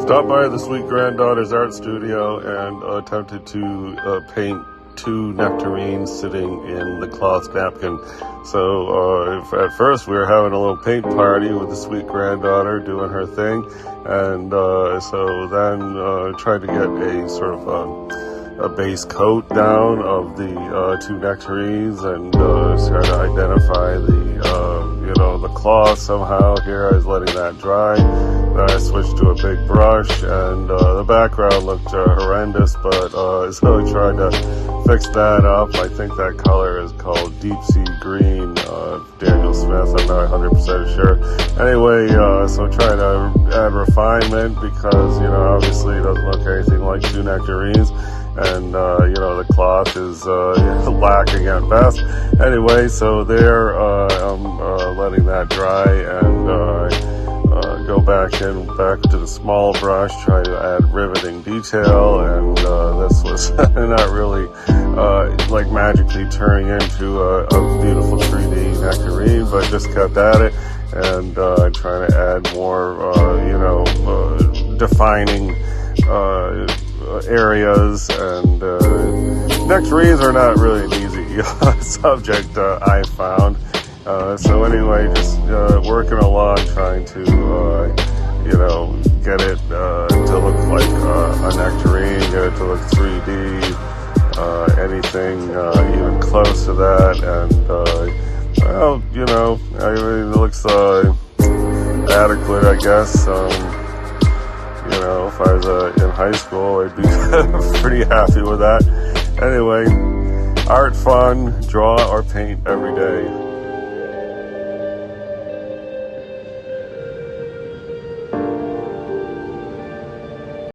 Stopped by the sweet granddaughter's art studio and attempted to paint two nectarines sitting in the cloth napkin. So at first we were having a little paint party with the sweet granddaughter doing her thing, and so then tried to get a sort of a base coat down of the two nectarines and try to identify the cloth somehow. Here I was letting that dry. Then I switched to a big brush, and the background looked horrendous, but so I tried to fix that up. I think that color is called Deep Sea Green, Daniel Smith, I'm not 100% sure. Anyway, so trying to add refinement because, obviously it doesn't look anything like two nectarines. And, the cloth is lacking at best. Anyway, so there, I'm letting that dry and go back to the small brush, try to add riveting detail, and this was not really like magically turning into a beautiful 3D nectarine, but just kept at it and trying to add more, defining areas, and nectarines are not really an easy subject, I found. So anyway, just working along, trying to get it to look like a nectarine, get it to look 3D, anything even close to that, and it looks adequate, I guess. If I was in high school, I'd be pretty happy with that. Anyway, art fun, draw or paint every day.